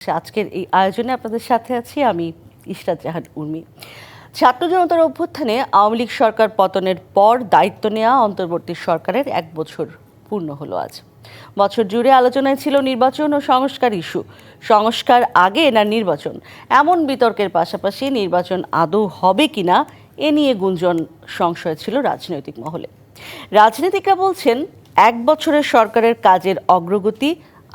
আজকের এই আয়োজনে আপনাদের সাথে আছি আমি ইশরাত জাহান উর্মি। ছাত্র জনতার অভ্যুত্থানে আওয়ামী লীগ সরকার পতনের পর দায়িত্ব নেওয়া অন্তর্বর্তী সরকারের 1 বছর পূর্ণ হলো আজ। বছর জুড়ে আলোচনায় ছিল নির্বাচন ও সংস্কার ইস্যু। সংস্কার আগে না নির্বাচন, এমন বিতর্কের পাশাপাশি নির্বাচন আদৌ হবে কিনা এ নিয়ে গুঞ্জন সংশয় ছিল রাজনৈতিক মহলে। রাজনীতিকরা বলছেন 1 বছরের সরকারের কাজের অগ্রগতি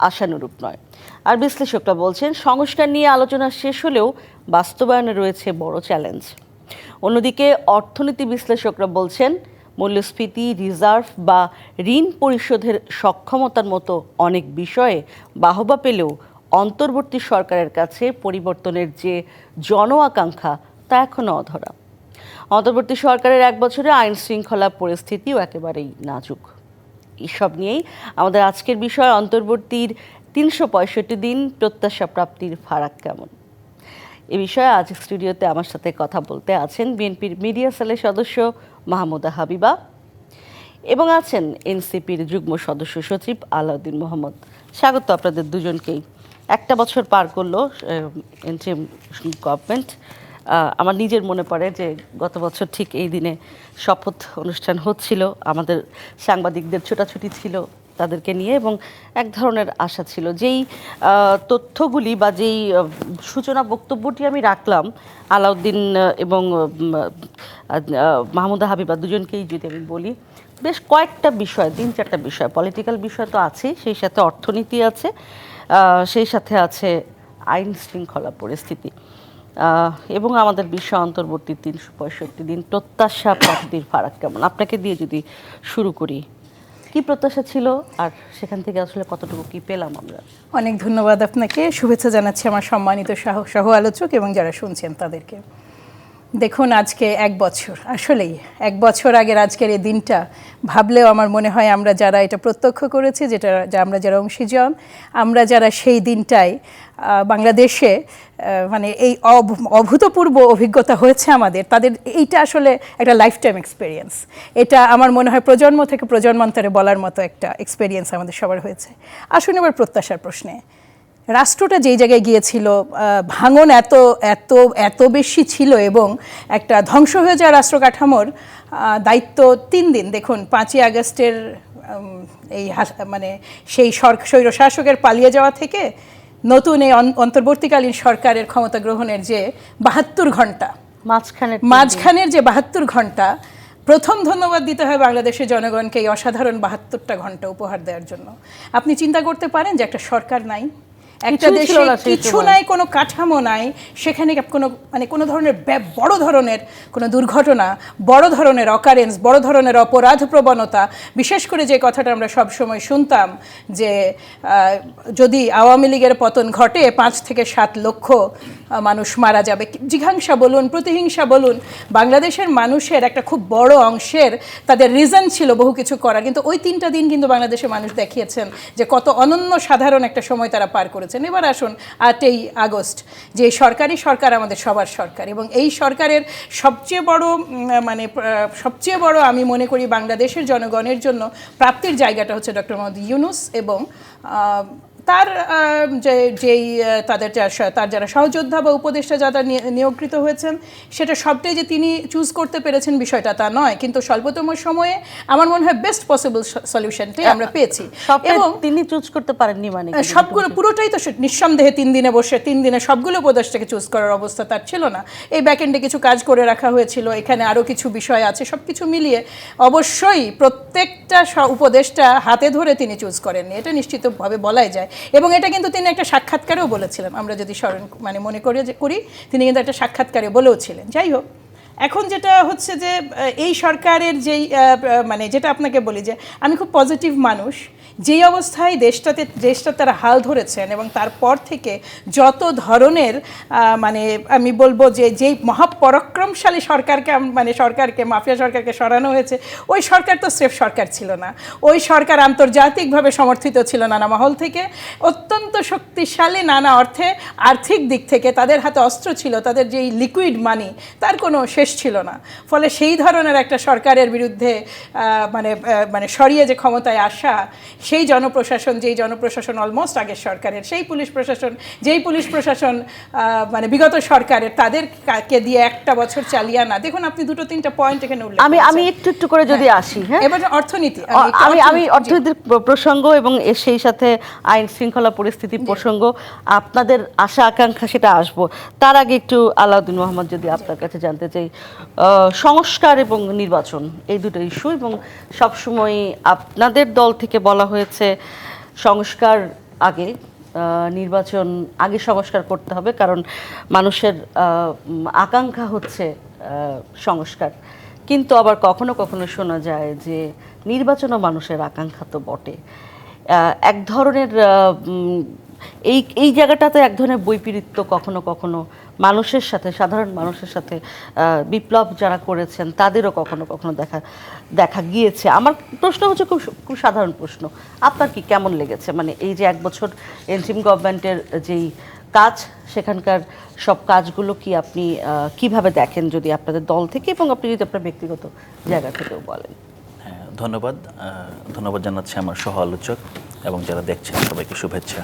আশানুরূপ নয়, আর বিশ্লেষকরা বলছেন সংস্কার নিয়ে আলোচনা শেষ হলেও বাস্তবায়নে রয়েছে বড় চ্যালেঞ্জ। অন্যদিকে অর্থনীতি বিশ্লেষকরা বলছেন মূল্যস্ফীতি, রিজার্ভ বা ঋণ পরিশোধের সক্ষমতার মতো অনেক বিষয়ে বাহবা পেলেও অন্তর্বর্তী সরকারের কাছে পরিবর্তনের যে জন আকাঙ্ক্ষা তা এখনও অধরা। অন্তর্বর্তী সরকারের 1 বছরে আইন শৃঙ্খলা পরিস্থিতিও একেবারেই নাজুক। এসব নিয়েই আমাদের আজকের বিষয়, অন্তর্বর্তীর 365 দিন প্রত্যাশা প্রাপ্তির ফারাক কেমন। এ বিষয়ে আজ স্টুডিওতে আমার সাথে কথা বলতে আছেন বিএনপির মিডিয়া সেলের সদস্য মাহমুদা হাবিবা এবং আছেন এনসিপির যুগ্ম সদস্য সচিব আলাউদ্দিন মোহাম্মদ। স্বাগত আপনাদের দুজনকেই। 1টা বছর পার করলো ইন্টারিম গভর্নমেন্ট। আমার নিজের মনে পড়ে যে গত বছর ঠিক এই দিনে শপথ অনুষ্ঠান হচ্ছিল, আমাদের সাংবাদিকদের ছোটাছুটি ছিল তাদেরকে নিয়ে, এবং এক ধরনের আশা ছিল। যেই তথ্যগুলি বা যেই সূচনা বক্তব্যটি আমি রাখলাম, আলাউদ্দিন এবং মাহমুদা হাবিবা দুজনকেই যদি আমি বলি, বেশ কয়েকটা বিষয়, 3-4টা বিষয়, পলিটিক্যাল বিষয় তো আছেই, সেই সাথে অর্থনীতি আছে, সেই সাথে আছে আইন শৃঙ্খলা পরিস্থিতি, এবং আমাদের বিশ্ব অন্তর্বর্তী 365 দিন প্রত্যাশা প্রাপ্তির ফারাক কেমন। আপনাকে দিয়ে যদি শুরু করি, কি প্রত্যাশা ছিল আর সেখান থেকে আসলে কতটুকু কি পেলাম আমরা? অনেক ধন্যবাদ আপনাকে, শুভেচ্ছা জানাচ্ছি আমার সম্মানিত সহ আলোচক এবং যারা শুনছেন তাদেরকে। দেখুন, আজকে 1 বছর, আসলেই 1 বছর আগের আজকের এই দিনটা ভাবলেও আমার মনে হয় আমরা যারা এটা প্রত্যক্ষ করেছি, আমরা যারা অংশীজন, আমরা যারা সেই দিনটায় বাংলাদেশে মানে এই অভূতপূর্ব অভিজ্ঞতা হয়েছে আমাদের, তাদের এইটা আসলে একটা লাইফ টাইম এক্সপেরিয়েন্স। এটা আমার মনে হয় প্রজন্ম থেকে প্রজন্মান্তরে বলার মতো একটা এক্সপেরিয়েন্স আমাদের সবার হয়েছে। আসুন এবার প্রত্যাশার প্রশ্নে। রাষ্ট্রটা যেই জায়গায় গিয়েছিল, ভাঙন এত এত এত বেশি ছিল এবং একটা ধ্বংস হয়ে যাওয়া রাষ্ট্র কাঠামোর দায়িত্ব 3 দিন। দেখুন, 5ই আগস্টের এই মানে সেই স্বৈরশাসকের পালিয়ে যাওয়া থেকে নতুন এই অন্তর্বর্তীকালীন সরকারের ক্ষমতা গ্রহণের যে 72 ঘন্টা, মাঝখানের যে 72 ঘন্টা, প্রথম ধন্যবাদ দিতে হয় বাংলাদেশের জনগণকে এই অসাধারণ 72টা ঘন্টা উপহার দেওয়ার জন্য। আপনি চিন্তা করতে পারেন যে একটা সরকার নাই, একটা দেশে কিছু নাই, কোনো কাঠামো নাই, সেখানে কোনো ধরনের বড় ধরনের কোনো দুর্ঘটনা, বড় ধরনের অকারেন্স, বড় ধরনের অপরাধ প্রবণতা, বিশেষ করে যে কথাটা আমরা সব সময় শুনতাম যে যদি আওয়ামী লীগের পতন ঘটে 5 থেকে 7 লক্ষ মানুষ মারা যাবে। জিঘাংসা বলুন, প্রতিহিংসা বলুন, বাংলাদেশের মানুষের একটা খুব বড় অংশের তাদের রিজন ছিল বহু কিছু করার, কিন্তু ওই 3টা দিন কিন্তু বাংলাদেশের মানুষ দেখিয়েছেন যে কত অনন্য সাধারণ একটা সময় তারা পার করেছেন। এবার আসুন 8ই আগস্ট, যে সরকারি সরকার আমাদের সবার সরকার, এবং এই সরকারের সবচেয়ে বড় আমি মনে করি বাংলাদেশের জনগণের জন্য প্রাপ্তির জায়গাটা হচ্ছে ডক্টর মোহাম্মদ ইউনূস এবং তার তার যারা সহযোদ্ধা বা উপদেষ্টা যারা নিয়োগকৃত হয়েছেন, সেটা সবটাই যে তিনি চুজ করতে পেরেছেন বিষয়টা তা নয়, কিন্তু স্বল্পতম সময়ে আমার মনে হয় বেস্ট পসিবল সলিউশনটাই আমরা পেয়েছি। এবং তিনি চুজ করতে পারেননি মানে সবগুলো, পুরোটাই তো নিঃসন্দেহে 3 দিনে বসে 3 দিনে সবগুলো উপদেষ্টাকে চুজ করার অবস্থা তার ছিল না। এই ব্যাকএন্ডে কিছু কাজ করে রাখা হয়েছিল, এখানে আরও কিছু বিষয় আছে, সব কিছু মিলিয়ে অবশ্যই প্রত্যেকটা উপদেষ্টা হাতে ধরে তিনি চুজ করেননি, এটা নিশ্চিতভাবে বলাই যায়। এবং এটা কিন্তু তিনি একটা সাক্ষাৎকারেও বলেছিলেন, আমরা যদি মনে করি তিনি কিন্তু একটা সাক্ষাৎকারে বলেও ছিলেন। যাই হোক, এখন যেটা হচ্ছে যে এই সরকারের যেটা আপনাকে বলি যে আমি খুব পজিটিভ মানুষ, যেই অবস্থায় দেশটা তারা হাল ধরেছেন এবং তারপর থেকে যত ধরনের আমি বলবো যে যেই মহাপরাক্রমশালী সরকারকে মাফিয়া সরকারকে সরানো হয়েছে, ওই সরকার তো স্রেফ সরকার ছিল না, ওই সরকার আন্তর্জাতিকভাবে সমর্থিত ছিল নানা মহল থেকে, অত্যন্ত শক্তিশালী, নানা অর্থে আর্থিক দিক থেকে তাদের হাতে অস্ত্র ছিল, তাদের যেই লিকুইড মানি তার কোনো শেষ ছিল না। ফলে সেই ধরনের একটা সরকারের বিরুদ্ধে সরিয়ে যে ক্ষমতায় আসা, সেই জনপ্রশাসন যেই জনপ্রশাসন অলমোস্ট আগের সরকারের, সেই পুলিশ প্রশাসন যেই পুলিশ প্রশাসন মানে বিগত সরকারের, তাদেরকে দিয়ে একটা বছর চালিয়ে না। দেখুন আপনি দুটো তিনটা পয়েন্ট এখানে উল্লেখ আমি একটু একটু করে যদি আসি, হ্যাঁ, এবার অর্থনীতি, আমি অর্থনীতির প্রসঙ্গ এবং সেই সাথে আইন শৃঙ্খলা পরিস্থিতি প্রসঙ্গ, আপনাদের আশা আকাঙ্ক্ষা সেটা আসবো। তার আগে একটু আলাউদ্দিন মোহাম্মদ যদি আপনার কাছে জানতে চাই, সংস্কার এবং নির্বাচন এই দুটো ইস্যু, এবং সবসময় আপনাদের দল থেকে বলা হয়েছে সংস্কার আগে, নির্বাচন আগে সংস্কার করতে হবে, কারণ মানুষের আকাঙ্ক্ষা হচ্ছে সংস্কার। কিন্তু আবার কখনো কখনো শোনা যায় যে নির্বাচনও মানুষের আকাঙ্ক্ষা তো বটে। এক ধরনের এই জায়গাটাতে এক ধরনের বৈপরীত্য কখনো কখনো মানুষের সাথে, সাধারণ মানুষের সাথে, বিপ্লব যারা করেছেন তাদেরও কখনো কখনো দেখা গিয়েছে। আমার প্রশ্ন হচ্ছে খুব সাধারণ প্রশ্ন, আপনার কি কেমন লেগেছে, মানে এই যে এক বছর এন্ট্রিম গভর্নমেন্টের যেই কাজ, সেখানকার সব কাজগুলো কি আপনি কিভাবে দেখেন, যদি আপনাদের দল থেকে এবং আপনি যদি আপনার ব্যক্তিগত জায়গা থেকেও বলেন? হ্যাঁ, ধন্যবাদ জানাচ্ছি আমার সহ আলোচক এবং যারা দেখছেন সবাইকে শুভেচ্ছা।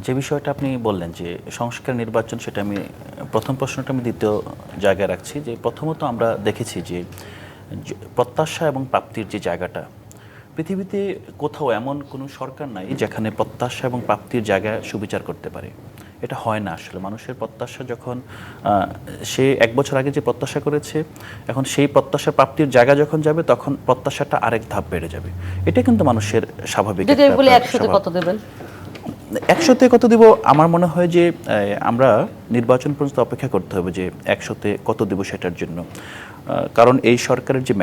যে বিষয়টা আপনি বললেন যে সংস্কার নির্বাচন, সেটা আমি প্রথম প্রশ্নটা আমি দ্বিতীয় জায়গায় রাখছি। যে প্রথমত আমরা দেখেছি যে প্রত্যাশা এবং প্রাপ্তির যে জায়গাটা, পৃথিবীতে কোথাও এমন কোনো সরকার নাই যেখানে প্রত্যাশা এবং প্রাপ্তির জায়গায় সুবিচার করতে পারে। এটা হয় না আসলে। মানুষের প্রত্যাশা যখন সে এক বছর আগে যে প্রত্যাশা করেছে, এখন সেই প্রত্যাশা প্রাপ্তির জায়গা যখন যাবে, তখন প্রত্যাশাটা আরেক ধাপ বেড়ে যাবে। এটা কিন্তু মানুষের স্বাভাবিক। যদি বলি 100-তে কত দেবেন? 100-তে কত দিব? আমার মনে হয় যে আমরা নির্বাচন পর্যন্ত অপেক্ষা করতে হবে যে 100-তে কত দেব সেটার জন্য। কারণ এই সরকারের যে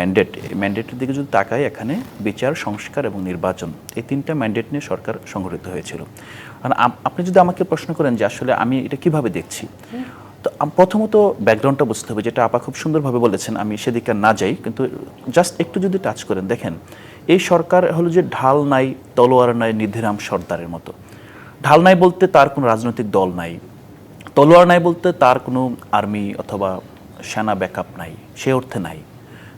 ম্যান্ডেটের দিকে যদি তাকাই, এখানে বিচার, সংস্কার এবং নির্বাচন, এই তিনটা ম্যান্ডেট নিয়ে সরকার সংগঠিত হয়েছিল। আর আপনি যদি আমাকে প্রশ্ন করেন যে আসলে আমি এটা কিভাবে দেখছি, তো প্রথমত ব্যাকগ্রাউন্ডটা বুঝতে হবে, যেটা আপা খুব সুন্দরভাবে বলেছেন, আমি সেদিকে না যাই, কিন্তু জাস্ট একটু যদি টাচ করেন, দেখেন এই সরকার হলো যে ঢাল নাই, তলোয়ার নাই, নিধিরাম সর্দারের মতো। ঢাল নাই বলতে তার কোনো রাজনৈতিক দল নাই, তলোয়ার নাই বলতে তার কোনো আর্মি অথবা সেনা ব্যাকআপ নাই, সে অর্থে নাই।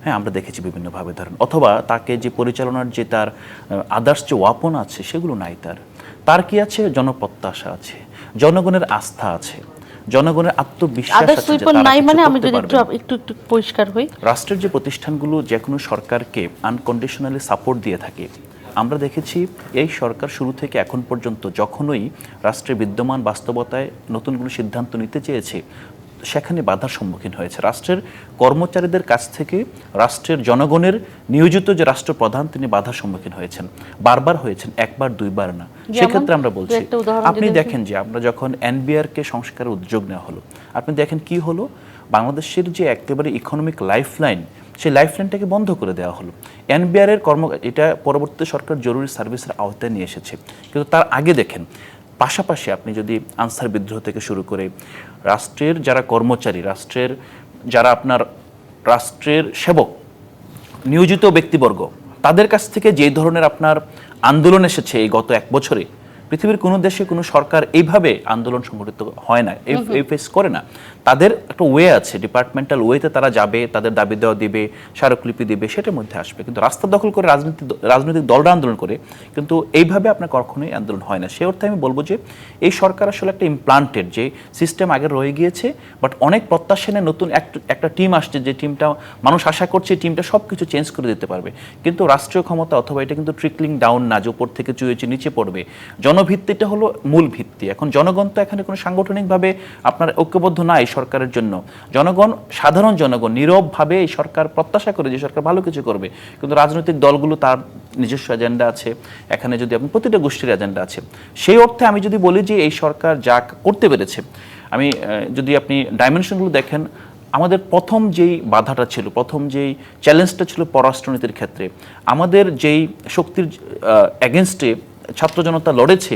হ্যাঁ, আমরা দেখেছি বিভিন্নভাবে ধরেন, অথবা তাকে যে পরিচালনার যে তার আদার্স যে ওয়াপন আছে সেগুলো নাই। তার কি আছে? জনপ্রত্যাশা আছে, জনগণের আস্থা আছে, জনগণের আত্মবিশ্বাস আছে। মানে আমি যদি একটু পরিষ্কার হই, রাষ্ট্রের যে প্রতিষ্ঠানগুলো যে কোনো সরকারকে আনকন্ডিশনালি সাপোর্ট দিয়ে থাকে, আমরা দেখেছি এই সরকার শুরু থেকে এখন পর্যন্ত যখনই রাষ্ট্রের বিদ্যমান বাস্তবতায় নতুন কোনো সিদ্ধান্ত নিতে চেয়েছে, সেখানে বাধার সম্মুখীন হয়েছে। রাষ্ট্রের কর্মচারীদের কাছ থেকে রাষ্ট্রের জনগণের নিয়োজিত যে রাষ্ট্রপ্রধান, তিনি বাধার সম্মুখীন হয়েছেন, বারবার হয়েছেন, একবার দুইবার না। সেক্ষেত্রে আমরা বলছি, আপনি দেখেন যে আমরা যখন এনবিআরকে সংস্কারের উদ্যোগ নেওয়া হলো, আপনি দেখেন কি হলো, বাংলাদেশের যে একেবারে ইকোনমিক লাইফলাইন, সেই লাইফলাইনটাকে বন্ধ করে দেওয়া হলো। এনবিআরের এটা পরবর্তী সরকার জরুরি সার্ভিসের আওতায় নিয়ে এসেছে, কিন্তু তার আগে দেখেন পাশাপাশি আপনি যদি আনসার বিদ্রোহ থেকে শুরু করে রাষ্ট্রের যারা কর্মচারী, রাষ্ট্রের যারা আপনার রাষ্ট্রের সেবক, নিয়োজিত ব্যক্তিবর্গ, তাদের কাছ থেকে যে ধরনের আপনার আন্দোলন এসেছে এই গত এক বছরে, পৃথিবীর কোনো দেশে কোনো সরকার এইভাবে আন্দোলন সংগঠিত হয় না, এই ফেস করে না। তাদের একটা ওয়ে আছে, ডিপার্টমেন্টাল ওয়েতে তারা যাবে, তাদের দাবি দেওয়া দিবে, স্মারকলিপি দিবে, সেটার মধ্যে আসবে। কিন্তু রাস্তা দখল করে রাজনৈতিক দলরা আন্দোলন করে, কিন্তু এইভাবে আপনার কখনোই আন্দোলন হয় না। সে অর্থে আমি বলবো যে এই সরকার আসলে একটা ইমপ্লান্টেড যে সিস্টেম আগে রয়ে গিয়েছে, বাট অনেক প্রত্যাশা নিয়ে নতুন একটা টিম আসছে, যে টিমটা মানুষ আশা করছে টিমটা সব কিছু চেঞ্জ করে দিতে পারবে। কিন্তু রাষ্ট্রীয় ক্ষমতা অথবা এটা কিন্তু ট্রিকলিং ডাউন না, যে উপর থেকে চুয়েছে নিচে পড়বে। জনভিত্তিটা হলো মূল ভিত্তি। এখন জনগণ তো এখানে কোনো সাংগঠনিকভাবে আপনার ঐক্যবদ্ধ না এই সরকারের জন্য। জনগণ, সাধারণ জনগণ নীরবভাবে এই সরকার প্রত্যাশা করে যে সরকার ভালো কিছু করবে, কিন্তু রাজনৈতিক দলগুলো তার নিজস্ব এজেন্ডা আছে, এখানে যদি আপনি প্রতিটা গোষ্ঠীর এজেন্ডা আছে। সেই অর্থে আমি যদি বলি যে এই সরকার যা করতে পেরেছে, আমি যদি আপনি ডাইমেনশনগুলো দেখেন, আমাদের প্রথম যেই বাধাটা ছিল, প্রথম যেই চ্যালেঞ্জটা ছিল পররাষ্ট্রনীতির ক্ষেত্রে, আমাদের যেই শক্তির এগেনস্টে ছাত্র জনতা লড়েছে,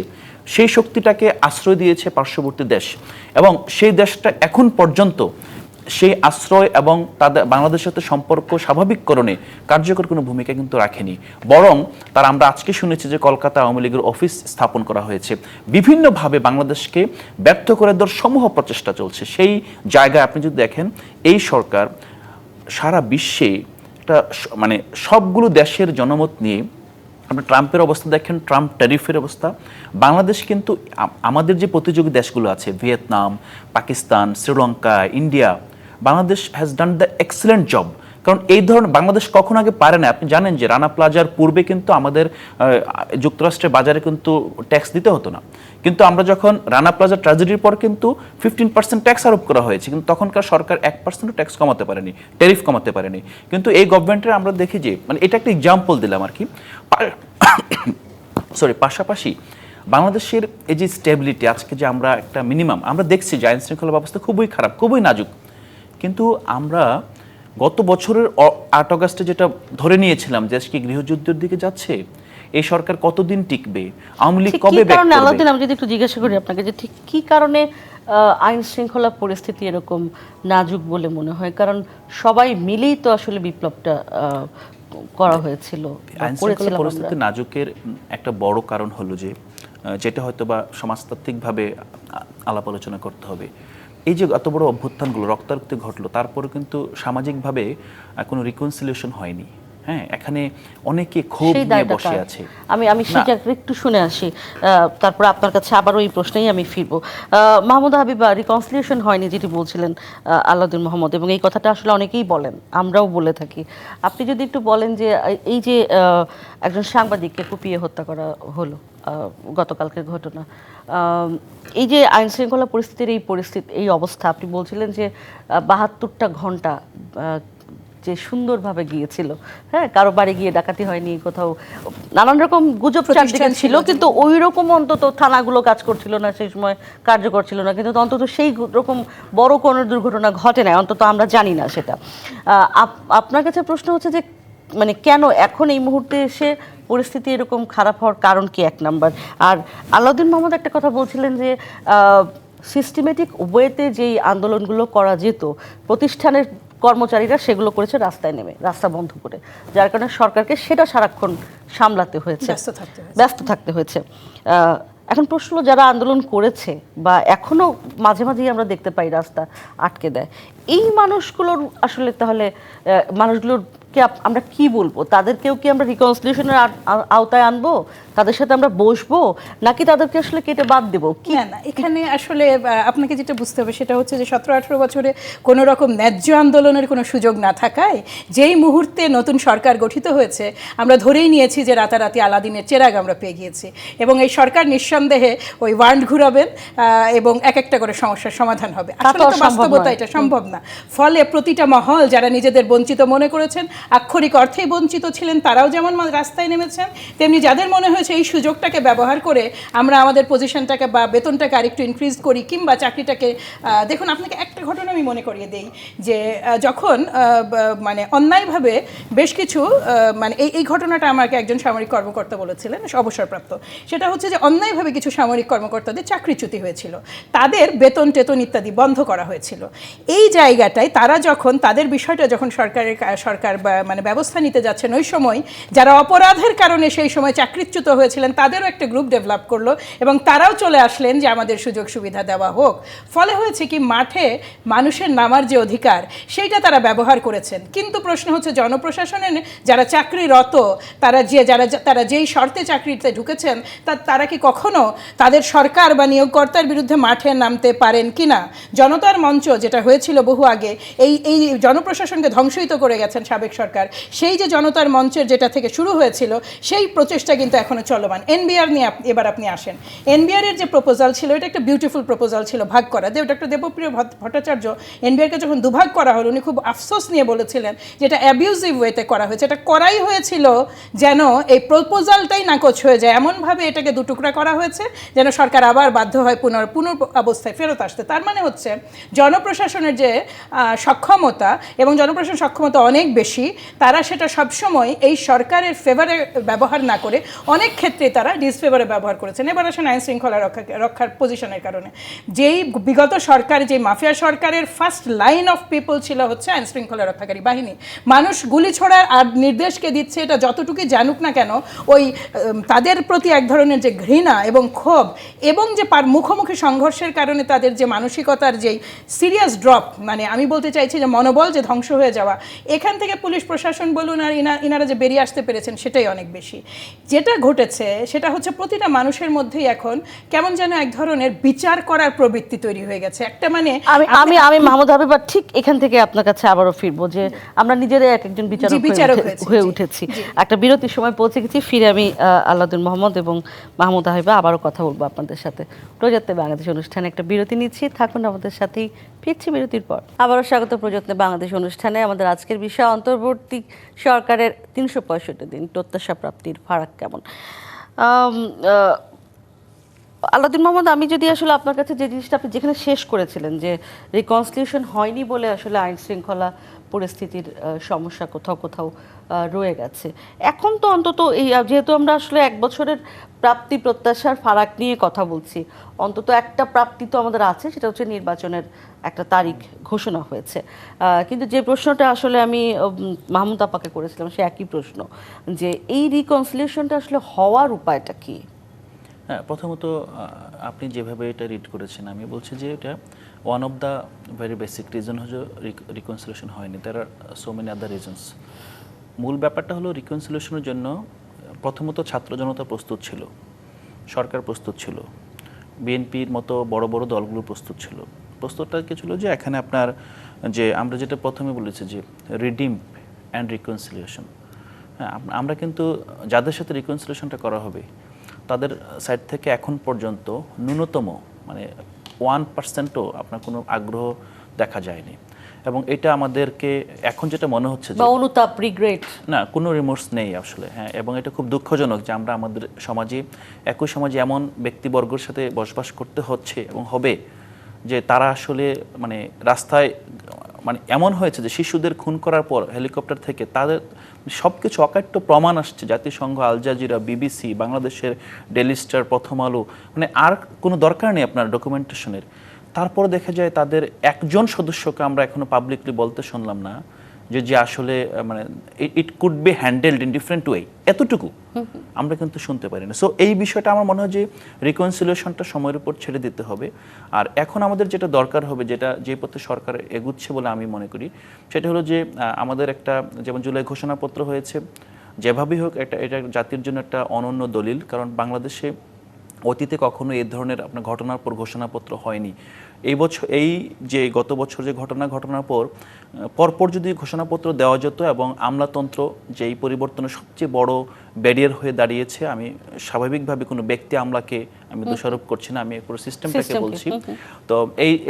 সেই শক্তিটাকে আশ্রয় দিয়েছে পার্শ্ববর্তী দেশ, এবং সেই দেশটা এখন পর্যন্ত সেই আশ্রয় এবং তাদের বাংলাদেশের সাথে সম্পর্ক স্বাভাবিককরণে কার্যকর কোনো ভূমিকা কিন্তু রাখেনি। বরং তারা, আমরা আজকে শুনেছি যে কলকাতা আওয়ামী লীগের অফিস স্থাপন করা হয়েছে, বিভিন্নভাবে বাংলাদেশকে ব্যর্থ করে দেওয়ার সমূহ প্রচেষ্টা চলছে। সেই জায়গায় আপনি যদি দেখেন, এই সরকার সারা বিশ্বে একটা মানে সবগুলো দেশের জনমত নিয়ে আপনি ট্রাম্পের অবস্থা দেখেন, ট্রাম্প ট্যারিফের অবস্থা। বাংলাদেশ কিন্তু আমাদের যে প্রতিযোগী দেশগুলো আছে, Vietnam, Pakistan, Sri Lanka, India, Bangladesh has done the excellent job. কারণ এই ধরনের বাংলাদেশ কখনো আগে পারে না। আপনি জানেন যে রানা প্লাজার পূর্বে কিন্তু আমাদের যুক্তরাষ্ট্রের বাজারে কিন্তু ট্যাক্স দিতে হতো না, কিন্তু আমরা যখন রানা প্লাজা ট্র্যাজেডির পর কিন্তু 15% ট্যাক্স আরোপ করা হয়েছে, কিন্তু তখনকার সরকার 1% ট্যাক্স কমাতে পারেনি, ট্যারিফ কমাতে পারেনি। কিন্তু এই গভর্নমেন্টের আমরা দেখি যে, মানে এটা একটা এক্সাম্পল দিলাম আর কি, পাশাপাশি বাংলাদেশের এই যে স্টেবিলিটি, আজকে যে আমরা একটা মিনিমাম আমরা দেখছি যে আইন শৃঙ্খলা ব্যবস্থা খুবই খারাপ, খুবই নাজুক, কিন্তু আমরা গত বছরের 8 আগস্টে যেটা ধরে নিয়েছিলাম যে আজকে গৃহযুদ্ধের দিকে যাচ্ছে, এই সরকার কতদিন টিকবে, আওয়ামী লীগ কবে ব্যাক করবে? আলাউদ্দিন, আমি যদি একটু জিজ্ঞাসা করি আপনাকে যে ঠিক কি কারণে আইন শৃঙ্খলা পরিস্থিতি এরকম নাজুক বলে মনে হয়? কারণ সবাই মিলেই তো আসলে বিপ্লবটা করা হয়েছিল। আইন শৃঙ্খলা পরিস্থিতি নাজুকের একটা বড় কারণ হলো যে, যেটা হয়তো বা সমাজতাত্ত্বিকভাবে আলাপ আলোচনা করতে হবে, এই যে এত বড় অভ্যুত্থানগুলো রক্তারক্তি ঘটলো, তারপরে কিন্তু সামাজিকভাবে কোনো রিকনসিলিয়েশন হয়নি। হ্যাঁ, এখানে অনেকে ক্ষোভ নিয়ে বসে আছে। আমি সেটা একটু শুনে আসি, তারপর আপনার কাছে আবার ওই প্রশ্নেই আমি ফিরবো। মাহমুদা হাবিবা, রিকনসিলিয়েশন হয়নি যেটি বলছিলেন আলাউদ্দিন মোহাম্মদ, এবং এই কথাটা আসলে অনেকেই বলেন, আমরাও বলে থাকি। আপনি যদি একটু বলেন যে এই যে একজন সাংবাদিককে কুপিয়ে হত্যা করা হলো, গতকালকের ঘটনা, এই যে আইন শৃঙ্খলা পরিস্থিতির এই অবস্থা, আপনি বলছিলেন যে 72টা ঘন্টা যে সুন্দরভাবে গিয়েছিল, হ্যাঁ, কারো বাড়ি গিয়ে ডাকাতি হয়নি, কোথাও নানান রকম গুজব চারদিকে ছিল, কিন্তু ওই রকম অন্তত থানাগুলো কাজ করছিল না সেই সময়, কার্যকর ছিল না, কিন্তু অন্তত সেই রকম বড় কোনো দুর্ঘটনা ঘটে না, অন্তত আমরা জানি না সেটা। আপনার কাছে প্রশ্ন হচ্ছে যে মানে কেন এখন এই মুহূর্তে এসে পরিস্থিতি এরকম খারাপ হওয়ার কারণ কি, এক নাম্বার? আর আলাউদ্দিন মোহাম্মদ একটা কথা বলছিলেন যে সিস্টেমেটিক ওয়েতে যেই আন্দোলনগুলো করা যেত, প্রতিষ্ঠানের কর্মচারীরা সেগুলো করেছে রাস্তায় নেমে, রাস্তা বন্ধ করে, যার কারণে সরকারকে সেটা সারাক্ষণ সামলাতে হয়েছে, ব্যস্ত থাকতে হয়েছে। এখন প্রশ্ন, যারা আন্দোলন করেছে বা এখনো মাঝে মাঝেই আমরা দেখতে পাই রাস্তা আটকে দেয়, এই মানুষগুলোর আসলে তাহলে মানুষগুলোরকে আমরা কি বলবো? তাদেরকেও কি আমরা রিকনসিলিয়েশনের আওতায় আনবো, তাদের সাথে আমরা বসবো, নাকি তাদেরকে আসলে কেটে বাদ দেবো? কি না, এখানে আসলে আপনাকে যেটা বুঝতে হবে সেটা হচ্ছে যে 17-18 বছরে কোনো রকম ন্যায্য আন্দোলনের কোনো সুযোগ না থাকায় যেই মুহূর্তে নতুন সরকার গঠিত হয়েছে, আমরা ধরেই নিয়েছি যে রাতারাতি আলাদিনের চেরাগ আমরা পেয়ে গিয়েছি, এবং এই সরকার নিঃসন্দেহে ওই ওয়ার্ল্ড ঘুরাবেন এবং এক একটা করে সমস্যার সমাধান হবে। আসলে তো বাস্তবতা এটা সম্ভব না। ফলে প্রতিটা মহল যারা নিজেদের বঞ্চিত মনে করেছেন, আক্ষরিক অর্থেই বঞ্চিত ছিলেন, তারাও যেমন রাস্তায় নেমেছেন, তেমনি যাদের মনে হয়েছে এই সুযোগটাকে ব্যবহার করে আমরা আমাদের পজিশনটাকে বা বেতনটাকে আরেকটু ইনক্রিজ করি, কিংবা চাকরিটাকে, দেখুন আপনাকে একটা ঘটনা আমি মনে করিয়ে দেই যে যখন মানে অন্যায়ভাবে বেশ কিছু মানে এই ঘটনাটা আমাকে একজন সামরিক কর্মকর্তা বলেছিলেন, অবসরপ্রাপ্ত, সেটা হচ্ছে যে অন্যায়ভাবে কিছু সামরিক কর্মকর্তাদের চাকরিচ্যুতি হয়েছিল, তাদের বেতন টেতন ইত্যাদি বন্ধ করা হয়েছিল। এই জায়গাটায় তারা যখন তাদের বিষয়টা যখন সরকার মানে ব্যবস্থা নিতে যাচ্ছেন, ওই সময় যারা অপরাধের কারণে সেই সময় চাকরিচ্যুত হয়েছিলেন তাদেরও একটা গ্রুপ ডেভেলপ করলো এবং তারাও চলে আসলেন যে আমাদের সুযোগ সুবিধা দেওয়া হোক। ফলে হয়েছে কি, মাঠে মানুষের নামার যে অধিকার সেইটা তারা ব্যবহার করেছেন। কিন্তু প্রশ্ন হচ্ছে জনপ্রশাসনের যারা চাকরিরত, তারা যেই শর্তে চাকরিতে ঢুকেছেন তারা কি কখনো তাদের সরকার বা নিয়োগকর্তার বিরুদ্ধে মাঠে নামতে পারেন কি না? জনতার মঞ্চ যেটা হয়েছিল বহু আগে, এই জনপ্রশাসনকে ধ্বংসিত করে গেছেন সাবেক সরকার। সেই যে জনতার মঞ্চের যেটা থেকে শুরু হয়েছিল সেই প্রচেষ্টা কিন্তু এখনো চলমান। এনবিআর নিয়ে এবার আপনি আসেন। এনবিআর এর যে প্রপোজাল ছিল, এটা একটা বিউটিফুল প্রপোজাল ছিল, ভাগ করা। ডক্টর দেবপ্রিয় ভট্টাচার্য এনবিআরকে যখন দুভাগ করা হলো, উনি খুব আফসোস নিয়ে বলেছিলেন যে এটা অ্যাবিউজিভ ওয়েতে করা হয়েছে। এটা করাই হয়েছিল যেন এই প্রপোজালটাই নাকচ হয়ে যায়, এমনভাবে এটাকে দুটুকরা করা হয়েছে যেন সরকার আবার বাধ্য হয় পুনর অবস্থায় ফেরত আসতে। তার মানে হচ্ছে জনপ্রশাসনের যে সক্ষমতা, এবং জনপ্রশাসন সক্ষমতা অনেক বেশি, তারা সেটা সবসময় এই সরকারের ফেভারে ব্যবহার না করে অনেক ক্ষেত্রে তারা ডিসফেভারে ব্যবহার করেছেন। এবার আসেন আইন শৃঙ্খলা রক্ষার পজিশনের কারণে। যেই বিগত সরকার, যে মাফিয়া সরকারের ফার্স্ট লাইন অফ পিপল ছিল হচ্ছে আইন শৃঙ্খলা রক্ষাকারী বাহিনী। মানুষ গুলি ছোড়ার আর নির্দেশকে দিচ্ছে, এটা যতটুকুই জানুক না কেন, ওই তাদের প্রতি এক ধরনের যে ঘৃণা এবং ক্ষোভ এবং যে মুখোমুখি সংঘর্ষের কারণে তাদের যে মানসিকতার যেই সিরিয়াস ড্রপ, মানে আমি বলতে চাইছি যে মনোবল যে ধ্বংস হয়ে যাওয়া, এখান থেকে পুলিশ প্রশাসন বলুন আর ইনারা যে বেরিয়ে আসতে পেরেছেন সেটাই অনেক বেশি। যেটা ঘটেছে সেটা হচ্ছে প্রতিটা মানুষের মধ্যেই এখন কেমন যেন এক ধরনের বিচার করার প্রবৃত্তি তৈরি হয়ে গেছে। একটা মানে আমি আমি মাহমুদ হাবিব ঠিক এখান থেকে আপনার কাছে আবারও ফিরবো যে আমরা নিজেরাই একজন বিচারক হয়ে উঠেছি। একটা বিরতির সময় পৌঁছে গেছি, ফিরে আমি আলাউদ্দিন মোহাম্মদ এবং মাহমুদ হাবিবা আবারও কথা বলবো আপনাদের সাথে। প্রযত্নে বাংলাদেশ অনুষ্ঠানে একটা বিরতি নিচ্ছি, থাকুন আমাদের সাথেই, ফিরছি বিরতির পর। আবারও স্বাগত প্রযত্নে বাংলাদেশ অনুষ্ঠানে। আমাদের আজকের বিষয় অন্তর্বর্তী সরকারের 365 দিন প্রত্যাশা প্রাপ্তির ফারাক কেমন। আলাউদ্দিন মোহাম্মদ, আমি যদি আসলে আপনার কাছে যে জিনিসটা আপনি যেখানে শেষ করেছিলেন যে রিকনসিলিউশন হয়নি বলে আসলে আইন শৃঙ্খলা পরিস্থিতির সমস্যা কোথাও কোথাও রয়ে গেছে, এখন তো অন্তত এই যেহেতু আমরা আসলে 1 বছরের প্রাপ্তি প্রত্যাশার ফারাক নিয়ে কথা বলছি, অন্তত একটা প্রাপ্তি তো আমাদের আছে, সেটা হচ্ছে নির্বাচনের একটা তারিখ ঘোষণা হয়েছে। কিন্তু যে প্রশ্নটা আসলে আমি মাহমুদ আপাকে করেছিলাম সে একই প্রশ্ন, যে এই রিকনসিলিউশনটা আসলে হওয়ার উপায়টা কি? হ্যাঁ, প্রথমত আপনি যেভাবে এটা রিড করেছেন, আমি বলছি যে এটা one of the very basic reason হচ্ছে রিকনসিলিউশন হয়নি। There are so many other reasons. মূল ব্যাপারটা হলো রিকনসিলিউশনের জন্য প্রথমত ছাত্র জনতা প্রস্তুত ছিল, সরকার প্রস্তুত ছিল, বিএনপির মতো বড় বড় দলগুলো প্রস্তুত ছিল। প্রস্তুতটা কি ছিল যে এখানে আপনার যে আমরা যেটা প্রথমে বলেছি যে রিডিম অ্যান্ড রিকনসিলিউশন, হ্যাঁ, আমরা কিন্তু যাদের সাথে রিকনসিলিউশনটা করা হবে তাদের সাইড থেকে এখন পর্যন্ত ন্যূনতম মানে 1%ও আপনার কোনো আগ্রহ দেখা যায়নি। এবং এটা আমাদেরকে এখন যেটা মনে হচ্ছে যে অনুতাপ, রিগ্রেট না, কোনো রিমোর্স নেই আসলে। হ্যাঁ, এবং এটা খুব দুঃখজনক যে আমরা আমাদের সমাজে একই সমাজে এমন ব্যক্তিবর্গের সাথে বসবাস করতে হচ্ছে এবং হবে যে তারা আসলে মানে রাস্তায় মানে এমন হয়েছে যে শিশুদের খুন করার পর হেলিকপ্টার থেকে তাদের সব কিছু অকাট্য প্রমাণ আসছে, জাতিসংঘ, আল জাজিরা, বিবিসি, বাংলাদেশের ডেইলি স্টার, প্রথম আলো, মানে আর কোনো দরকার নেই আপনার ডকুমেন্টেশনের। তারপর দেখা যায় তাদের একজন সদস্যকে আমরা এখনো পাবলিকলি বলতে শুনলাম না যে আসলে মানে it could be handled in different way, এতটুকু আমরা কিন্তু শুনতে পারি না। সো এই বিষয়টা আমার মনে হয় যে রিকনসিলিউশনটা সময়ের উপর ছেড়ে দিতে হবে। আর এখন আমাদের যেটা দরকার হবে, যেটা যে পথে সরকার এগুচ্ছে বলে আমি মনে করি, সেটা হলো যে আমাদের একটা যেমন জুলাই ঘোষণাপত্র হয়েছে, যেভাবেই হোক এটা জাতির জন্য একটা অনন্য দলিল। কারণ বাংলাদেশে অতীতে কখনো এই ধরনের আপনার ঘটনার পর ঘোষণাপত্র হয়নি। এই বছর এই যে গত বছর যে ঘটনার পরপর যদি ঘোষণাপত্র দেওয়া যেত এবং আমলাতন্ত্র যেই পরিবর্তনের সবচেয়ে বড় ব্যারিয়ার হয়ে দাঁড়িয়েছে, আমি স্বাভাবিকভাবে কোনো ব্যক্তি আমলাকে আমি দোষারোপ করছি না, আমি পুরো সিস্টেমটাকে বলছি। তো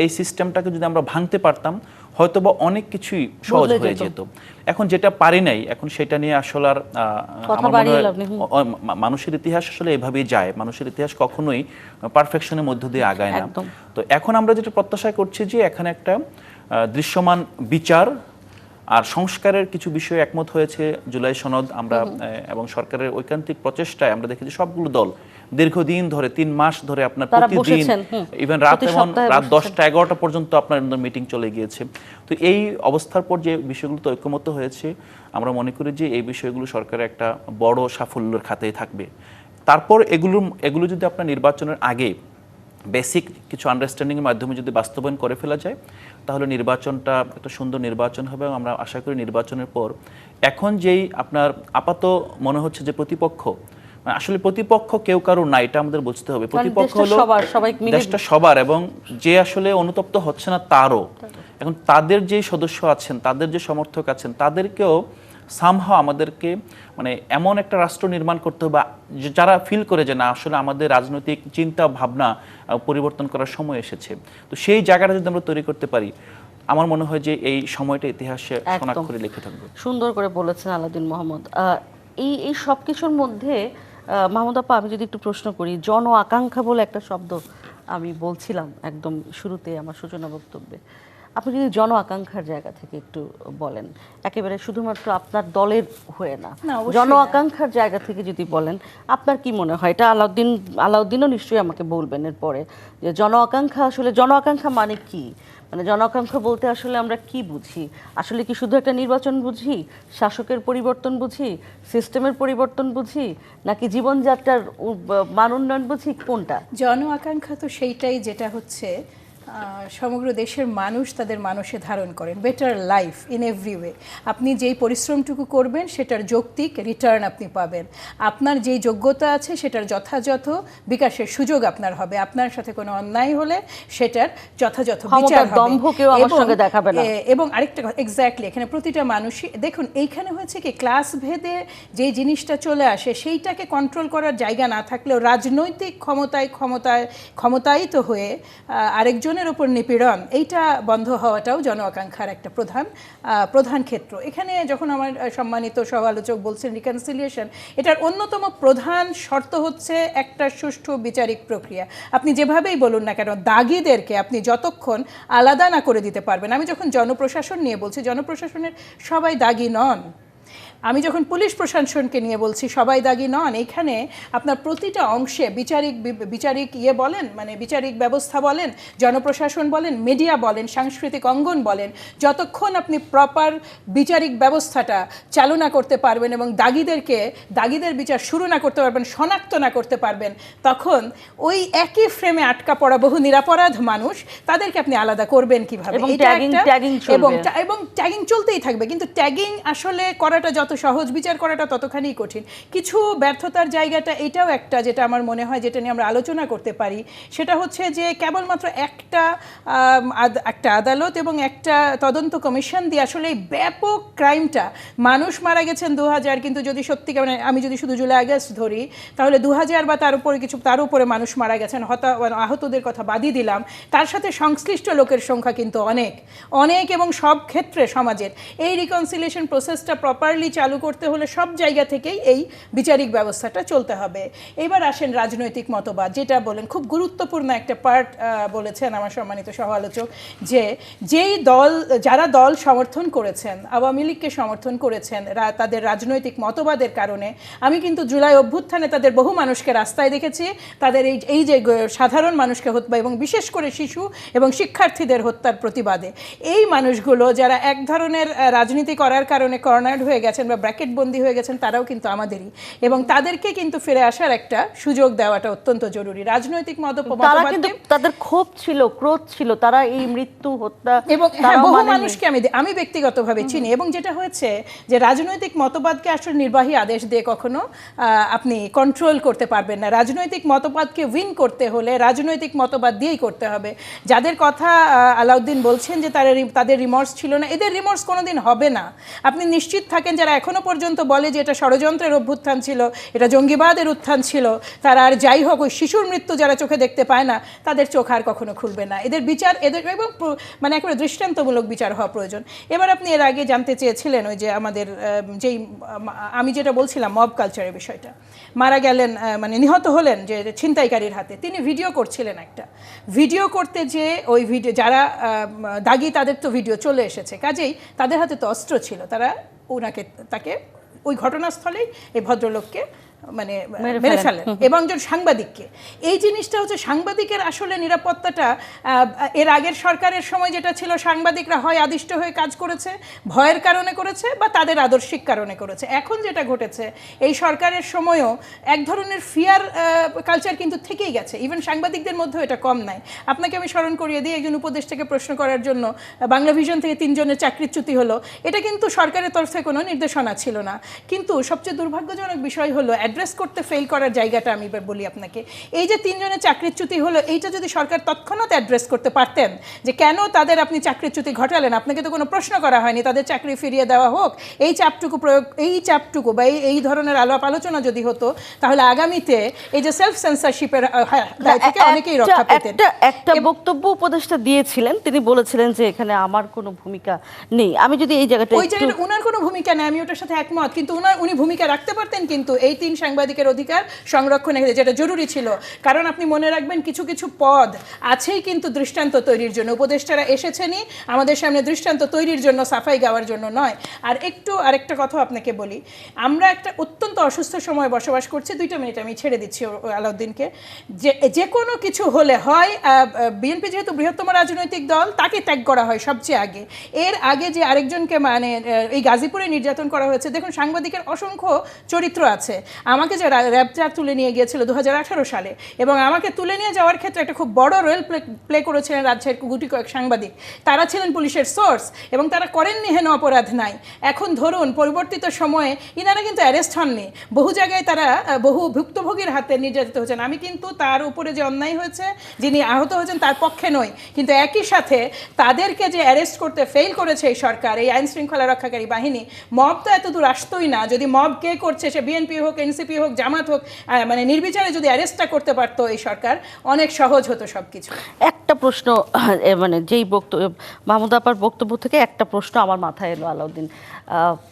এই সিস্টেমটাকে যদি আমরা ভাঙতে পারতাম হয়তোবা অনেক কিছুই সহজ হয়ে যেত। এখন যেটা পারি নাই, এখন সেটা নিয়ে আসলে আর মানুষের ইতিহাস আসলে এভাবেই যায়। মানুষের ইতিহাস কখনোই পারফেকশনের মধ্য দিয়ে আগায় না। তো এখন আমরা যেটা প্রত্যাশা করছি যে এখানে একটা দৃশ্যমান বিচার আর সংস্কারের কিছু বিষয়ে একমত হয়েছে। জুলাই সনদ আমরা এবং সরকারের ঐকান্তিক প্রচেষ্টায় আমরা দেখেছি সবগুলো দল দীর্ঘদিন ধরে 3 মাস ধরে আপনার প্রতিদিন ইভেন রাত 10টা 11টা পর্যন্ত আপনার মিটিং চলে গিয়েছে। তো এই অবস্থার পর যে বিষয়গুলো ঐক্যমত হয়েছে, আমরা মনে করি যে এই বিষয়গুলো সরকারের একটা বড় সাফল্যের খাতায় থাকবে। তারপর এগুলো যদি আপনার নির্বাচনের আগে বেসিক কিছু আন্ডারস্ট্যান্ডিংয়ের মাধ্যমে যদি বাস্তবায়ন করে ফেলা যায়, তাহলে নির্বাচনটা একটা সুন্দর নির্বাচন হবে। এবং আমরা আশা করি নির্বাচনের পর এখন যেই আপনার আপাত মনে হচ্ছে যে প্রতিপক্ষ, আসলে প্রতিপক্ষ কেউ কারো না, এটা আমাদের বুঝতে হবে। প্রতিপক্ষ হলো দেশটা সবার, এবং যে আসলে অনুতপ্ত হচ্ছে না তারও। এখন তাদের যে সদস্য আছেন, তাদের যে সমর্থক আছেন, তাদেরকেও সামহাও আমাদেরকে মানে এমন একটা রাষ্ট্র নির্মাণ করতে হবে যারা ফিল করে যে না, আসলে আমাদের রাজনৈতিক চিন্তা ভাবনা পরিবর্তন করার সময় এসেছে। তো সেই জায়গাটা যদি আমরা তৈরি করতে পারি, আমার মনে হয় যে এই সময়টা ইতিহাসে শনাক্ত লিখে থাকবে। সুন্দর করে বলেছেন আলাউদ্দিন মোহাম্মদ। এই সব কিছুর মধ্যে মাহমুদ আপা, আমি যদি একটু প্রশ্ন করি, জন আকাঙ্ক্ষা বলে একটা শব্দ আমি বলছিলাম একদম শুরুতে আমার সূচনা বক্তব্যে, আপনি যদি জন আকাঙ্ক্ষার জায়গা থেকে একটু বলেন, একেবারে শুধুমাত্র আপনার দলের হয়ে না, জন আকাঙ্ক্ষার জায়গা থেকে যদি বলেন, আপনার কি মনে হয়? এটা আলাউদ্দিনও নিশ্চয়ই আমাকে বলবেন এরপরে, যে জন আকাঙ্ক্ষা আসলে জন আকাঙ্ক্ষা মানে কি, মানে জন আকাঙ্ক্ষা বলতে আসলে আমরা কি বুঝি? আসলে কি শুধু একটা নির্বাচন বুঝি, শাসকের পরিবর্তন বুঝি, সিস্টেমের পরিবর্তন বুঝি, নাকি জীবনযাত্রার মান উন্নয়ন বুঝি, কোনটা? জন আকাঙ্ক্ষা তো সেইটাই যেটা হচ্ছে সমগ্র দেশের মানুষ তাদের মানুষে ধারণ করেন, better life in every way. আপনি যেই পরিশ্রমটুকু করবেন সেটার যৌক্তিক রিটার্ন আপনি পাবেন, আপনার যেই যোগ্যতা আছে সেটার যথাযথ বিকাশের সুযোগ আপনার হবে, আপনার সাথে কোনো অন্যায় হলে সেটার যথাযথ বিচার হবে। দম্ভ কেউ আমার সঙ্গে দেখাবে না। এবং আরেকটা এক্স্যাক্টলি, এখানে প্রতিটা মানুষই দেখুন, এইখানে হয়েছে কি ক্লাস ভেদে যে জিনিসটা চলে আসে সেইটাকে কন্ট্রোল করার জায়গা না থাকলেও রাজনৈতিক ক্ষমতায়িত হয়ে আরেকজনের ওপর নিপীড়ন, এইটা বন্ধ হওয়াটাও জন আকাঙ্ক্ষার একটা প্রধান ক্ষেত্র। এখানে যখন আমার সম্মানিত সহ আলোচক বলছেন রিকনসিলিয়েশন, এটার অন্যতম প্রধান শর্ত হচ্ছে একটা সুষ্ঠু বিচারিক প্রক্রিয়া। আপনি যেভাবেই বলুন না কেন, দাগীদেরকে আপনি যতক্ষণ আলাদা না করে দিতে পারবেন, আমি যখন জনপ্রশাসন নিয়ে বলছি, জনপ্রশাসনের সবাই দাগী নন। আমি যখন পুলিশ প্রশাসনকে নিয়ে বলছি সবাই দাগী নন। এখানে আপনার প্রতিটা অংশে বিচারিক বলেন, মানে বিচারিক ব্যবস্থা বলেন, জনপ্রশাসন বলেন, মিডিয়া বলেন, সাংস্কৃতিক অঙ্গন বলেন, যতক্ষণ আপনি প্রপার বিচারিক ব্যবস্থাটা চালনা করতে পারবেন এবং দাগীদের বিচার শুরু না করতে পারবেন, শনাক্ত না করতে পারবেন, তখন ওই একই ফ্রেমে আটকা পড়া বহু নিরাপরাধ মানুষ, তাদেরকে আপনি আলাদা করবেন কিভাবে? এবং ট্যাগিং চলতেই থাকবে, কিন্তু ট্যাগিং আসলে করাটা যত সহজ, বিচার করাটা ততখানি কঠিন। কিছু ব্যর্থতার জায়গাটা এটাও একটা, যেটা আমার মনে হয় যেটা নিয়ে আমরা আলোচনা করতে পারি, সেটা হচ্ছে যে কেবলমাত্র একটা আদালত এবং একটা তদন্ত কমিশন দিয়ে আসলে এই ব্যাপক ক্রাইমটা, মানুষ মারা গেছেন 2000, কিন্তু যদি সত্যি মানে আমি যদি শুধু জুলাই আগস্ট ধরি তাহলে 2000 বা তার উপরে মানুষ মারা গেছেন, আহতদের কথা বাদই দিলাম, তার সাথে সংশ্লিষ্ট লোকের সংখ্যা কিন্তু অনেক এবং সব ক্ষেত্রে সমাজের। এই রিকনসিলিয়েশন প্রসেসটা প্রপারলি চালু করতে হলে সব জায়গা থেকেই এই বিচারিক ব্যবস্থাটা চলতে হবে। এবার আসেন রাজনৈতিক মতবাদ, যেটা বলেন খুব গুরুত্বপূর্ণ একটা পার্ট বলেছেন আমার সম্মানিত সহ আলোচক, যে যারা দল সমর্থন করেছেন, আওয়ামী লীগকে সমর্থন করেছেন তাদের রাজনৈতিক মতবাদের কারণে, আমি কিন্তু জুলাই অভ্যুত্থানে তাদের বহু মানুষকে রাস্তায় দেখেছি, তাদের এই যে সাধারণ মানুষকে হত্যা এবং বিশেষ করে শিশু এবং শিক্ষার্থীদের হত্যার প্রতিবাদে এই মানুষগুলো যারা এক ধরনের রাজনীতি করার কারণে কর্নার্ড হয়ে গেছেন বা ব্র্যাকেট বন্দি হয়ে গেছেন, তারাও কিন্তু আমাদেরই, এবং তাদেরকে কিন্তু ফিরে আসার একটা সুযোগ দেওয়াটা অত্যন্ত জরুরি। রাজনৈতিক তাদের ক্ষোভ ছিল, ক্রোধ ছিল, তারা এই মৃত্যু হত্যা এবং বহু মানুষকে আমি ব্যক্তিগতভাবে চিনি। এবং যেটা হয়েছে যে রাজনৈতিক মতবাদকে আসলে নির্বাহী আদেশ দিয়ে কখনো আপনি কন্ট্রোল করতে পারবেন না। রাজনৈতিক মতবাদকে উইন করতে হলে রাজনৈতিক মতবাদ দিয়েই করতে হবে। যাদের কথা আলাউদ্দিন বলছেন যে তাদের রিমর্স ছিল না, এদের রিমর্স কোনোদিন হবে না। আপনি নিশ্চিত থাকেন যারা এখনো পর্যন্ত বলে যে এটা ষড়যন্ত্রের অভ্যুত্থান ছিল, এটা জঙ্গিবাদের উত্থান ছিল, তারা আর যাই হোক ওই শিশুর মৃত্যু যারা চোখে দেখতে পায় না, তাদের চোখ আর কখনো খুলবে না। এদের বিচার এবং মানে একেবারে দৃষ্টান্তমূলক বিচার হওয়া প্রয়োজন। এবার আপনি এর আগে জানতে চেয়েছিলেন ওই যে আমাদের আমি যেটা বলছিলাম মব কালচারের বিষয়টা, মারা গেলেন মানে নিহত হলেন যে ছিনতাইকারীর হাতে, তিনি ভিডিও করছিলেন, একটা ভিডিও করতে যে ওই ভিডিও যারা দাগী তাদের তো ভিডিও চলে এসেছে, কাজেই তাদের হাতে তো অস্ত্র ছিল, তারা তাকে ওই ঘটনাস্থলেই এই ভদ্রলোককে মানে মেরে ফেলেন এবং একজন সাংবাদিককে। এই জিনিসটা হচ্ছে সাংবাদিকের আসলে নিরাপত্তাটা এর আগের সরকারের সময় যেটা ছিল, সাংবাদিকরা হয় আদিষ্ট হয়ে কাজ করেছে, ভয়ের কারণে করেছে, বা তাদের আদর্শিক কারণে করেছে। এখন যেটা ঘটেছে এই সরকারের সময়ও এক ধরনের ফিয়ার কালচার কিন্তু থেকেই গেছে, ইভেন সাংবাদিকদের মধ্যেও এটা কম নাই। আপনাকে আমি স্মরণ করিয়ে দিই, একজন উপদেষ্টাকে প্রশ্ন করার জন্য বাংলা ভিশন থেকে 3 জনের চাকরিচ্যুতি হলো, এটা কিন্তু সরকারের তরফে কোনো নির্দেশনা ছিল না। কিন্তু সবচেয়ে দুর্ভাগ্যজনক বিষয় হলো অ্যাড্রেস করতে ফেল করার জায়গাটা আমি বলি আপনাকে, এই যে 3 জনের চাকরিচ্যুতি হলো, এইটা যদি সরকার তৎক্ষণাৎ অ্যাড্রেস করতে পারতেন যে কেন তাদের আপনি চাকরিচ্যুতি ঘটালেন, আপনাকে তো কোনো প্রশ্ন করা হয়নি, তাদের চাকরি ফিরিয়ে দেওয়া হোক, এই চাপটুকু বা এই ধরনের আলাপ আলোচনা যদি হতো, তাহলে আগামীতে এই যে সেলফ সেন্সরশিপের দায় থেকে অনেকেই রক্ষা পেতেন। একটা বক্তব্য উপদেষ্টা দিয়েছিলেন, তিনি বলেছিলেন যে এখানে আমার কোনো ভূমিকা নেই। আমি যদি এই জায়গাটা ওই জায়গায় ওনার কোনো ভূমিকা নেই, আমি ওটার সাথে একমত, কিন্তু উনি ভূমিকা রাখতে পারতেন। কিন্তু এই 3 সাংবাদিকের অধিকার সংরক্ষণে যেটা জরুরি ছিল। কারণ আপনি মনে রাখবেন কিছু কিছু পদ আছেই কিন্তু দৃষ্টান্ত তৈরির জন্য, উপদেষ্টারা এসেছেনই আমাদের সামনে দৃষ্টান্ত তৈরির জন্য, সাফাই গাওয়ার জন্য নয়। আর আরেকটা কথা আপনাকে বলি, আমরা একটা অত্যন্ত অসুস্থ সময় বসবাস করছি। 2 মিনিট আমি ছেড়ে দিচ্ছি আলাউদ্দিনকে। যে কোনো কিছু হলে হয় বিএনপি যেহেতু বৃহত্তম রাজনৈতিক দল, তাকে ত্যাগ করা হয় সবচেয়ে আগে। এর আগে যে আরেকজনকে মানে এই গাজীপুরে নির্যাতন করা হয়েছে, দেখুন সাংবাদিকের অসংখ্য চরিত্র আছে। আমাকে যে র্যাবচার তুলে নিয়ে গিয়েছিল 2018 সালে, এবং আমাকে তুলে নিয়ে যাওয়ার ক্ষেত্রে একটা খুব বড় রোল প্লে করেছিলেন রাজশাহীর গুটি কয়েক সাংবাদিক। তারা ছিলেন পুলিশের সোর্স এবং তারা করেননি হেন অপরাধ নাই। এখন ধরুন পরিবর্তিত সময়ে ইনারা কিন্তু অ্যারেস্ট হননি, বহু জায়গায় তারা বহু ভুক্তভোগীর হাতে নির্যাতিত হয়েছেন। আমি কিন্তু তার উপরে যে অন্যায় হয়েছে, যিনি আহত হয়েছেন তার পক্ষে নই, কিন্তু একই সাথে তাদেরকে যে অ্যারেস্ট করতে ফেল করেছে এই সরকার, এই আইন শৃঙ্খলা রক্ষাকারী বাহিনী, মব তো এত দূর আসতোই না। যদি মব কে করছে, সে বিএনপি হোক, এনসিপি হোক, জামাত হোক, মানে নির্বিচারে যদি অ্যারেস্টটা করতে পারতো এই সরকার, অনেক সহজ হতো সব কিছু। একটা প্রশ্ন, মানে যেই বক্তব্য মাহমুদ আপার বক্তব্য থেকে একটা প্রশ্ন আমার মাথায় এলো আলাউদ্দিন,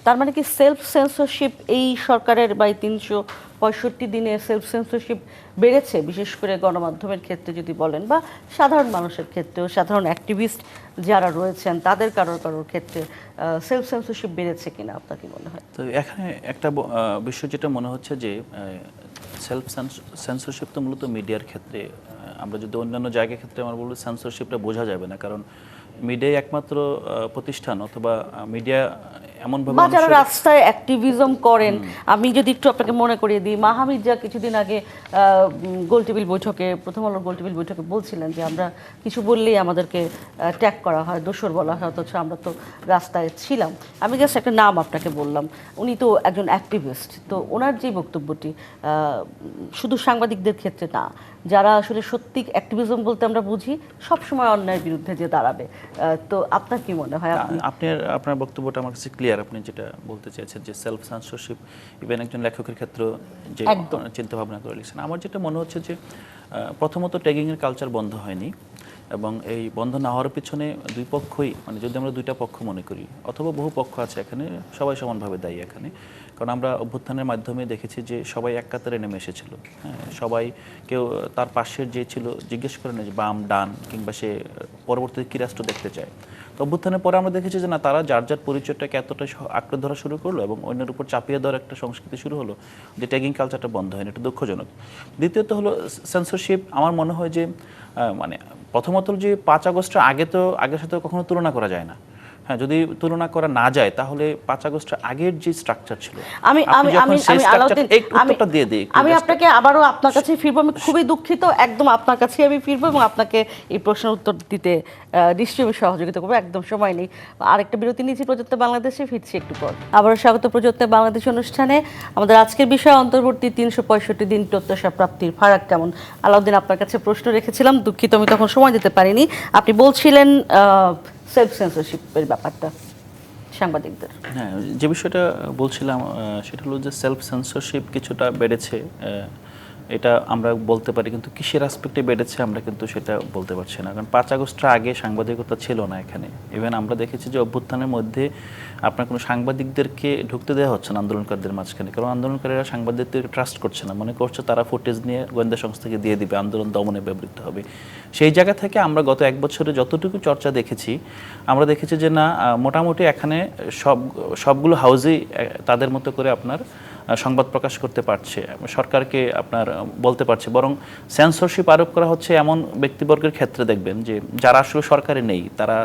তার মানে কি সেলফ সেন্সরশিপ এই সরকারের বা 365 দিনে সেলফ সেন্সরশিপ বেড়েছে, বিশেষ করে গণমাধ্যমের ক্ষেত্রে যদি বলেন, বা সাধারণ মানুষের ক্ষেত্রেও, সাধারণ অ্যাক্টিভিস্ট যারা রয়েছেন তাদের কারোর ক্ষেত্রে সেলফ সেন্সরশিপ বেড়েছে কিনা আপনার কি মনে হয়? তো এখানে একটা বিষয় যেটা মনে হচ্ছে যে সেলফ সেন্সরশিপ তো মূলত মিডিয়ার ক্ষেত্রে, আমরা যদি অন্যান্য জায়গার ক্ষেত্রে আমরা বলবো সেন্সরশিপটা বোঝা যাবে না, কারণ মিডিয়া একমাত্র প্রতিষ্ঠান অথবা মিডিয়া এমনভাবে বা যারা রাস্তায় অ্যাক্টিভিজম করেন। আমি যদি একটু আপনাকে মনে করিয়ে দিই, মাহমিদ যা কিছুদিন আগে গোলটেবিল বৈঠকে, প্রথম আলোর গোলটেবিল বৈঠকে বলছিলেন যে আমরা কিছু বললেই আমাদেরকে ট্যাগ করা হয়, দোষর বলা হয়, অথচ আমরা তো রাস্তায় ছিলাম। আমি জাস্ট একটা নাম আপনাকে বললাম, উনি তো একজন অ্যাক্টিভিস্ট। তো ওনার যে বক্তব্যটি শুধু সাংবাদিকদের ক্ষেত্রে না, যারা আসলে সত্যি অ্যাক্টিভিজম বলতে আমরা বুঝি সবসময় অন্যায়ের বিরুদ্ধে যে দাঁড়াবে, তো আপনার কি মনে হয়? আপনার বক্তব্যটা আমার কাছে ক্লিয়ার। আপনি যেটা বলতে চাইছেন যে সেলফ সেন্সরশিপ ইভেন একজন লেখকের ক্ষেত্রে যে চিন্তা ভাবনা করে লিখছেন, আমার যেটা মনে হচ্ছে যে প্রথমত ট্যাগিংয়ের কালচার বন্ধ হয়নি, এবং এই বন্ধ না হওয়ার পিছনে দুই পক্ষই, মানে যদি আমরা দুইটা পক্ষ মনে করি অথবা বহু পক্ষ আছে এখানে, সবাই সমানভাবে দায়ী এখানে। কারণ আমরা অভ্যুত্থানের মাধ্যমে দেখেছি যে সবাই এক কাতারে নেমে এসেছিল। হ্যাঁ, সবাই, কেউ তার পাশের যে ছিল জিজ্ঞেস করে না যে বাম ডান কিংবা সে পরবর্তীতে কী রাষ্ট্র দেখতে চায়। তো অভ্যুত্থানের পরে আমরা দেখেছি যে না, তারা যার যার পরিচয়টাকে এতটা আঁকড়ে ধরা শুরু করলো এবং অন্যের উপর চাপিয়ে দেওয়ার একটা সংস্কৃতি শুরু হলো, যে ট্যাগিং কালচারটা বন্ধ হয়নি, এটা দুঃখজনক। দ্বিতীয়ত হলো সেন্সরশিপ। আমার মনে হয় যে মানে প্রথমত যে 5 আগস্টের আগের সাথে কখনো তুলনা করা যায় না। হ্যাঁ, যদি তুলনা করা না যায় তাহলে 5 আগস্টের আগের যে স্ট্রাকচার ছিল, আমি আপনাকে আবারও আপনার কাছে ফিরবো। আমি খুবই দুঃখিত, একদম আপনার কাছে আমি ফিরবো এবং আপনাকে এই প্রশ্নের উত্তর দিতে নিশ্চয়ই আমি সহযোগিতা করবো। একদম সময় নেই, আরেকটা বিরতি নিয়েছি, প্রযুক্তি বাংলাদেশে ফিরছি একটু পর। আবারও স্বাগত প্রযুক্তি বাংলাদেশ অনুষ্ঠানে। আমাদের আজকের বিষয় অন্তর্বর্তী 365 দিন প্রত্যাশা প্রাপ্তির ফারাক কেমন। আলাউদ্দিন, আপনার কাছে প্রশ্ন রেখেছিলাম, দুঃখিত আমি তখন সময় দিতে পারিনি। আপনি বলছিলেন সেলফ সেন্সরশিপের ব্যাপারটা সাংবাদিকদের। হ্যাঁ, যে বিষয়টা বলছিলাম সেটা হলো যে সেলফ সেন্সরশিপ কিছুটা বেড়েছে, এটা আমরা বলতে পারি, কিন্তু কিসের অ্যাসপেক্টে বেড়েছে আমরা কিন্তু সেটা বলতে পারছি না। কারণ 5 আগস্টের আগে সাংবাদিকতা ছিল না এখানে। ইভেন আমরা দেখেছি যে অভ্যুত্থানের মধ্যে আপনার কোনো সাংবাদিকদেরকে ঢুকতে দেওয়া হচ্ছে না আন্দোলনকারীদের মাঝখানে, কারণ আন্দোলনকারীরা সাংবাদিকদের ট্রাস্ট করছে না, মনে করছে তারা ফুটেজ নিয়ে গোয়েন্দা সংস্থাকে দিয়ে দিবে, আন্দোলন দমনে ব্যবহৃত হবে। সেই জায়গা থেকে আমরা গত 1 বছরে যতটুকু চর্চা দেখেছি, আমরা দেখেছি যে না, মোটামুটি এখানে সবগুলো হাউজেই তাদের মতো করে আপনার সংবাদ প্রকাশ করতে পারছে, সরকারকে আপনার বলতে পারছে। বরং সেন্সরশিপ আরোপ করা হচ্ছে এমন ব্যক্তিবর্গের ক্ষেত্রে, দেখবেন যে যারা আসলে সরকারে নেই, তারা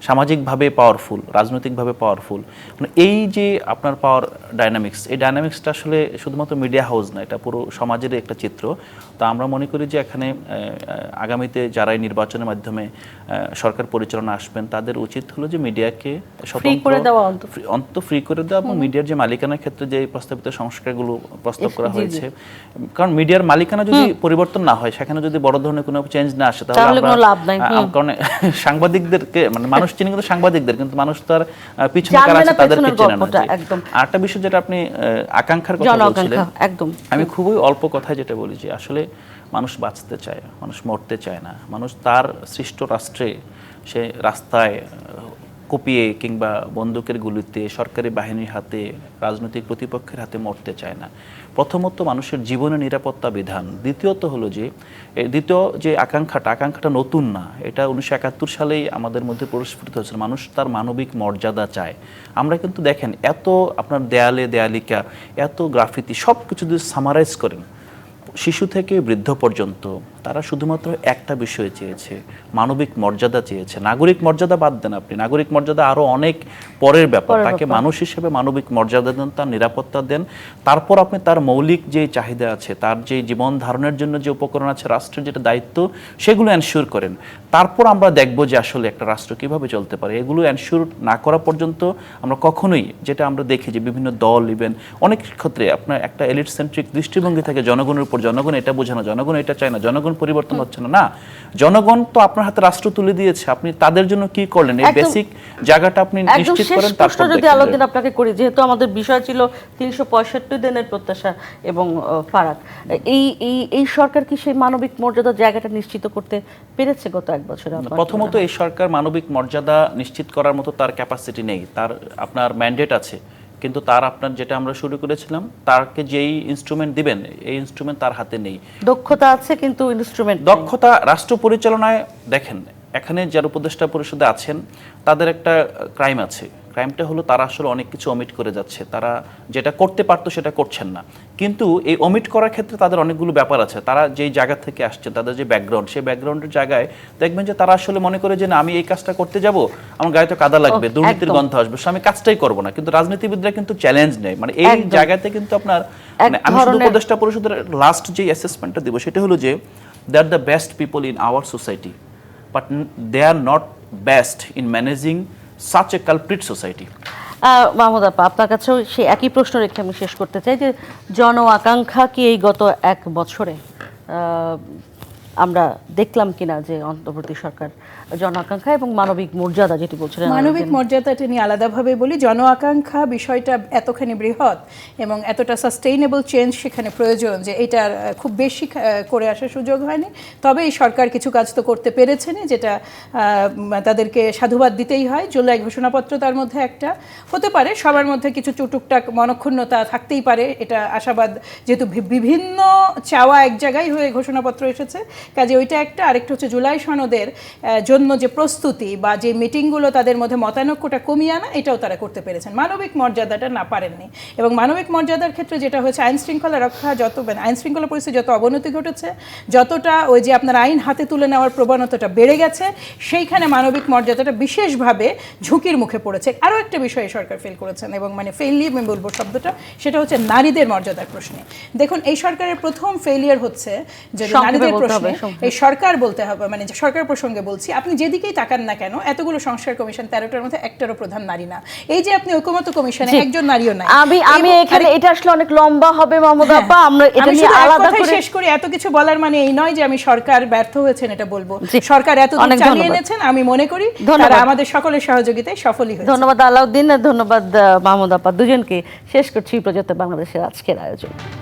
সামাজিকভাবে পাওয়ারফুল, রাজনৈতিকভাবে পাওয়ারফুল। মানে এই যে আপনার পাওয়ার ডায়নামিক্স, এই ডায়নামিক্সটা আসলে শুধুমাত্র মিডিয়া হাউস না, এটা পুরো সমাজের একটা চিত্র। তো আমরা মনে করি যে এখানে আগামীতে যারাই নির্বাচনের মাধ্যমে সরকার পরিচালনা আসবেন, তাদের উচিত হলো যে মিডিয়াকে অন্তত ফ্রি করে দেওয়া, এবং মিডিয়ার যে মালিকানার ক্ষেত্রে যে প্রস্তাবিত সংস্কারগুলো প্রস্তাব করা হয়েছে, কারণ মিডিয়ার মালিকানা যদি পরিবর্তন না হয়, সেখানে যদি বড় ধরনের কোনো চেঞ্জ না আসে, তাহলে কারণ সাংবাদিকদেরকে, মানে মানুষ চিনি কিন্তু সাংবাদিকদের, কিন্তু মানুষ তার পিছনে কারা আছে তাদেরকে চেনে না। আরেকটা বিষয় যেটা আপনি আকাঙ্ক্ষার কথা বলছিলেন, আমি খুবই অল্প কথায় যেটা বলি যে আসলে মানুষ বাঁচতে চায়, মানুষ মরতে চায় না। মানুষ তার সৃষ্ট রাষ্ট্রে সে রাস্তায় কপিয়ে কিংবা বন্দুকের গুলিতে সরকারি বাহিনীর হাতে রাজনৈতিক প্রতিপক্ষের হাতে মরতে চায় না। প্রথমত মানুষের জীবনের নিরাপত্তা বিধান, দ্বিতীয়ত হলো যে দ্বিতীয় যে আকাঙ্ক্ষাটা নতুন না, এটা 1971 সালেই আমাদের মধ্যে প্রস্ফুটিত হয়েছিল। মানুষ তার মানবিক মর্যাদা চায়। আমরা কিন্তু দেখেন এত আপনার দেয়ালিকা, এত গ্রাফিতি সব কিছু যদি সামারাইজ করেন, শিশু থেকে বৃদ্ধ পর্যন্ত তারা শুধুমাত্র একটা বিষয় চেয়েছে, মানবিক মর্যাদা চেয়েছে। নাগরিক মর্যাদা বাদ দেন, আপনি নাগরিক মর্যাদা আরো অনেক পরের ব্যাপার। তাকে মানুষ হিসেবে মানবিক মর্যাদা দেন, তার নিরাপত্তা দেন, তারপর আপনি তার মৌলিক যে চাহিদা আছে, তার যে জীবন ধারণের জন্য যে উপকরণ আছে, রাষ্ট্রের যেটা দায়িত্ব সেগুলো এনশিওর করেন। তারপর আমরা দেখব যে আসলে একটা রাষ্ট্র কিভাবে চলতে পারে। এগুলো এনশিওর না করা পর্যন্ত আমরা কখনোই, যেটা আমরা দেখি যে বিভিন্ন দল ইভেন অনেক ক্ষেত্রে আপনার একটা এলিট সেন্ট্রিক দৃষ্টিভঙ্গি থাকে জনগণের উপর, জনগণ এটা বোঝে না, জনগণ এটা চায় না, জনগণ পরিবর্তন হচ্ছে না। না, জনগণ তো আপনার হাতে রাষ্ট্র তুলে দিয়েছে, আপনি তাদের জন্য কি করলেন এই বেসিক জায়গাটা আপনি নিশ্চিত করেন। তারপর যদি আলোচনা আপনাকে করি, যেহেতু আমাদের বিষয় ছিল 365 দিনের প্রত্যাশা এবং ফারাক, এই সরকার কি সেই মানবিক মর্যাদার জায়গাটা নিশ্চিত করতে পেরেছে গত এক বছরে? প্রথমত এই সরকার মানবিক মর্যাদা নিশ্চিত করার মতো তার ক্যাপাসিটি নেই। তার আপনার ম্যান্ডেট আছে, কিন্তু তার আপনার যেটা আমরা শুরু করেছিলাম, তারকে যেই ইনস্ট্রুমেন্ট দিবেন এই ইনস্ট্রুমেন্ট তার হাতে নেই। দক্ষতা আছে কিন্তু ইনস্ট্রুমেন্ট, দক্ষতা রাষ্ট্র পরিচালনায় দেখেন, এখানে যারা উপদেষ্টা পরিষদে আছেন তাদের একটা ক্রাইম আছে। ক্রাইমটা হলো তারা আসলে অনেক কিছু অমিট করে যাচ্ছে। তারা যেটা করতে পারতো সেটা করছেন না। কিন্তু এই অমিট করার ক্ষেত্রে তাদের অনেকগুলো ব্যাপার আছে। তারা যেই জায়গা থেকে আসছে, তাদের যে ব্যাকগ্রাউন্ড, সেই ব্যাকগ্রাউন্ডের জায়গায় দেখবেন যে তারা আসলে মনে করে যে না, আমি এই কাজটা করতে যাব, আমার গায়ে তো কাদা লাগবে, দুর্নীতির গন্ধ আসবে, আমি কাজটাই করব না। কিন্তু রাজনীতিবিদরা কিন্তু চ্যালেঞ্জ নেয়, মানে এই জায়গাতে কিন্তু আপনার আমি শুধু উপদেষ্টা পরিষদের লাস্ট যে অ্যাসেসমেন্টটা দিব সেটা হলো যে they are the best people in our society, but they are not best in managing such a culprit society. মাহমুদ আপা, আপনার কাছেও সেই একই প্রশ্ন রেখে আমি শেষ করতে চাই যে জন আকাঙ্ক্ষা কি এই গত এক বছরে আমরা দেখলাম কিনা যে অন্তর্বর্তী সরকার জন আকাঙ্ক্ষা এবং মানবিক মর্যাদা, যেটি বলছিলেন মানবিক মর্যাদাটা নিয়ে আলাদাভাবে বলি, জন আকাঙ্ক্ষা বিষয়টা এতখানি বৃহৎ এবং এতটা সাস্টেইনেবল চেঞ্জ সেখানে প্রয়োজন যে এটার খুব বেশি করে আসার সুযোগ হয়নি। তবে এই সরকার কিছু কাজ তো করতে পেরেছেন, যেটা তাদেরকে সাধুবাদ দিতেই হয়। জুলাই ঘোষণাপত্র তার মধ্যে একটা হতে পারে, সবার মধ্যে কিছু টুকটাক মনক্ষুণ্ণতা থাকতেই পারে, এটা আশাবাদ, যেহেতু বিভিন্ন চাওয়া এক জায়গায় হয়ে ঘোষণাপত্র এসেছে, কাজে ওইটা একটা। আরেকটা হচ্ছে জুলাই সনদের জন্য যে প্রস্তুতি বা যে মিটিংগুলো তাদের মধ্যে মতানৈক্যটা কমিয়ে আনা, এটাও তারা করতে পেরেছেন। মানবিক মর্যাদাটা না পারেননি। এবং মানবিক মর্যাদার ক্ষেত্রে যেটা হয়েছে, আইন শৃঙ্খলা রক্ষা আইন শৃঙ্খলা পরিস্থিতি যত অবনতি ঘটেছে, যতটা ওই যে আপনার আইন হাতে তুলে নেওয়ার প্রবণতাটা বেড়ে গেছে, সেইখানে মানবিক মর্যাদাটা বিশেষভাবে ঝুঁকির মুখে পড়েছে। আরও একটা বিষয়ে সরকার ফেল করেছেন, এবং মানে ফেইলি আমি বলবো শব্দটা, সেটা হচ্ছে নারীদের মর্যাদার প্রশ্নে। দেখুন, এই সরকারের প্রথম ফেলিয়ার হচ্ছে যে নারীদের প্রশ্নে, এই সরকার বলতে হবে, মানে সরকার প্রসঙ্গে বলছি, আপনি যেদিকেই তাকান না কেন, এতগুলো সংস্কার কমিশন 13টার মধ্যে একটারও প্রধান নারী না। এই যে আপনি ঐকমত্য কমিশনে একজন নারীও নাই। আমি এখানে এটা আসলে অনেক লম্বা হবে মাহমুদ আপা, আমরা এটা নিয়ে আলাদা করে শেষ করি। এত কিছু বলার মানে এই নয় যে আমি সরকার ব্যর্থ হয়েছেন এটা বলবো। সরকার এত চালিয়ে এনেছেন, আমি মনে করি তারা আমাদের সকলের সহযোগিতায় সফলই হয়েছে। ধন্যবাদ আলাউদ্দিন, ধন্যবাদ মাহমুদ আপা, দুজনকে। শেষ করছি প্রজাতন্ত্র বাংলাদেশের আজকের আয়োজন।